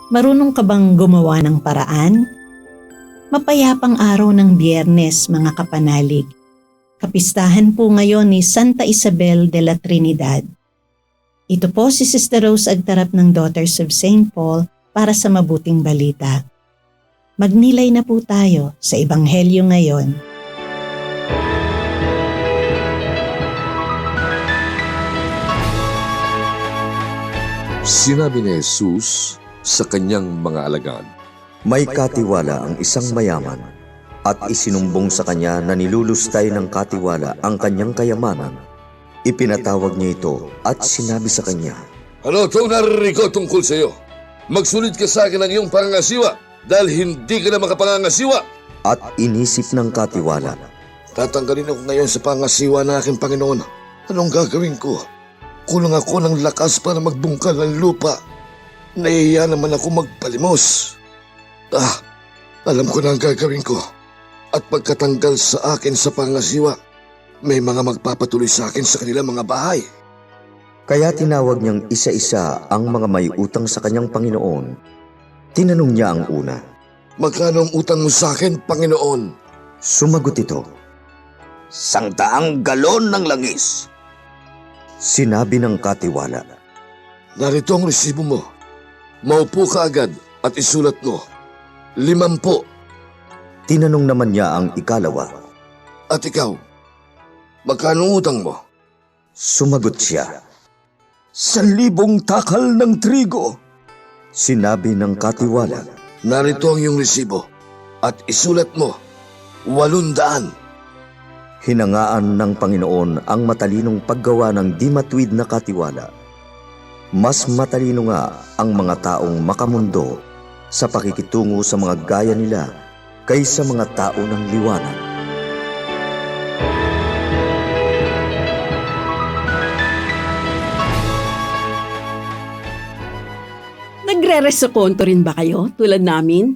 Marunong ka bang gumawa ng paraan? Mapayapang araw ng Biyernes, mga kapanalig. Kapistahan po ngayon ni Santa Isabel de la Trinidad. Ito po si Sister Rose Agtarap ng Daughters of St. Paul para sa mabuting balita. Magnilay na po tayo sa Ebanghelyo ngayon. Sinabi ni Jesus sa kanyang mga alagad, May katiwala ang isang mayaman at isinumbong sa kanya na nilulustay ng katiwala ang kanyang kayamanan. Ipinatawag niya ito at sinabi sa kanya, Ano itong narinig ko tungkol sa iyo? Magsulit ka sa akin ng iyong pangangasiwa dahil hindi ka na makapangangasiwa. At inisip ng katiwala, Tatanggalin ako ngayon sa pangasiwa ng aking Panginoon. Anong gagawin ko? Kulang ako ng lakas para magbungkal ng lupa. Nahihiya naman ako magpalimos. Alam ko na ang gagawin ko. At pagkatanggal sa akin sa pangasiwa, may mga magpapatuloy sa akin sa kanilang mga bahay. Kaya tinawag niyang isa-isa ang mga may utang sa kanyang Panginoon. Tinanong niya ang una. Magkano ang utang mo sa akin, Panginoon? Sumagot ito. 100 galon ng langis. Sinabi ng katiwala, Narito ang resibo mo. Maupo ka agad at isulat mo. 50. Tinanong naman niya ang ikalawa. At ikaw, magkano utang mo? Sumagot siya. 1,000 takal ng trigo. Sinabi ng katiwala, Narito ang iyong resibo at isulat mo. 800. Hinangaan ng Panginoon ang matalinong paggawa ng di matuwid na katiwala. Mas matalino nga ang mga taong makamundo sa pakikitungo sa mga gaya nila kaysa mga tao ng liwanag. Nagre-resokonto rin ba kayo tulad namin?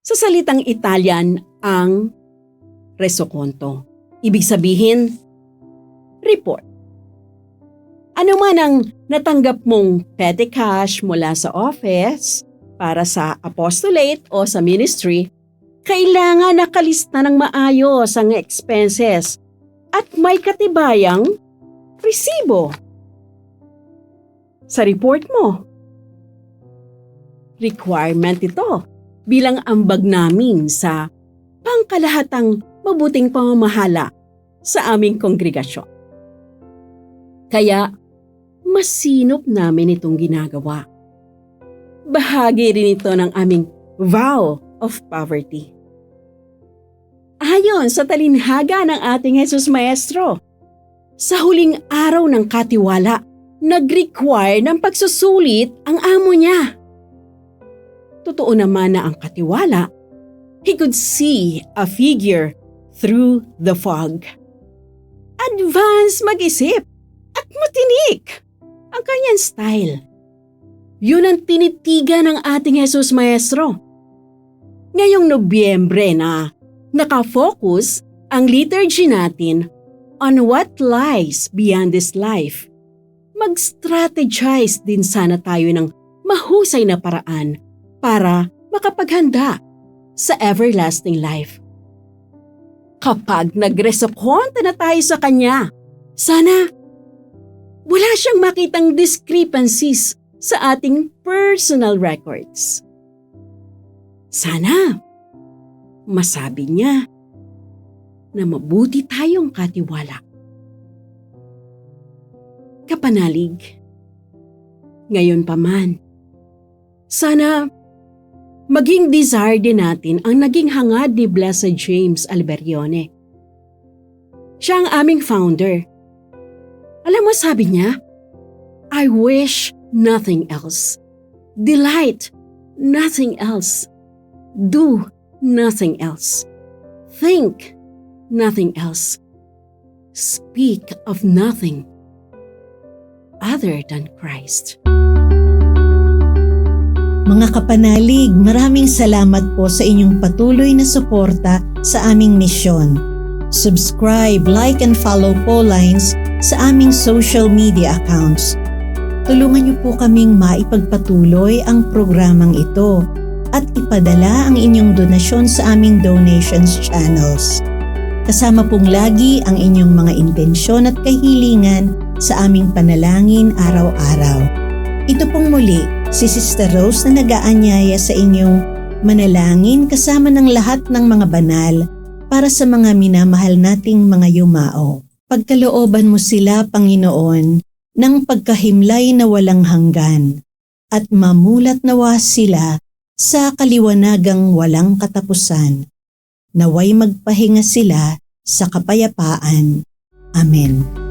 Sa salitang Italian ang resokonto. Ibig sabihin, report. Ano man ang natanggap mong petty cash mula sa office para sa apostolate o sa ministry, kailangan nakalista ng maayos ang expenses at may katibayang resibo sa report mo. Requirement ito bilang ambag namin sa pangkalahatang mabuting pamamahala sa aming kongregasyon. Kaya, masinop namin itong ginagawa. Bahagi rin ito ng aming vow of poverty. Ayon sa talinhaga ng ating Jesus Maestro, sa huling araw ng katiwala, nag-require ng pagsusulit ang amo niya. Totoo naman na ang katiwala, he could see a figure through the fog. Advance mag-isip at matinik ang kanyang style. Yun ang tinitigan ng ating Jesus Maestro. Ngayong Nobyembre na nakafocus ang liturgy natin on what lies beyond this life, mag-strategize din sana tayo ng mahusay na paraan para makapaghanda sa everlasting life. Kapag nagresokonto na tayo sa Kanya, sana wala siyang makitang discrepancies sa ating personal records. Sana masabi niya na mabuti tayong katiwala. Kapanalig, ngayon pa man, sana maging desire din natin ang naging hangad ni Blessed James Alberione. Siya ang aming founder. Alam mo sabi niya, I wish nothing else. Delight nothing else. Do nothing else. Think nothing else. Speak of nothing other than Christ. Mga kapanalig, maraming salamat po sa inyong patuloy na suporta sa aming misyon. Subscribe, like, and follow po lines sa aming social media accounts. tulungan niyo po kaming maipagpatuloy ang programang ito at ipadala ang inyong donasyon sa aming donations channels. Kasama pong lagi ang inyong mga intensyon at kahilingan sa aming panalangin araw-araw. Ito pong muli, si Sister Rose na nag-aanyaya sa inyong manalangin kasama ng lahat ng mga banal para sa mga minamahal nating mga yumao. Pagkalooban mo sila, Panginoon, ng pagkahimlay na walang hanggan at mamulat nawa sila sa kaliwanagang walang katapusan. Naway magpahinga sila sa kapayapaan. Amen.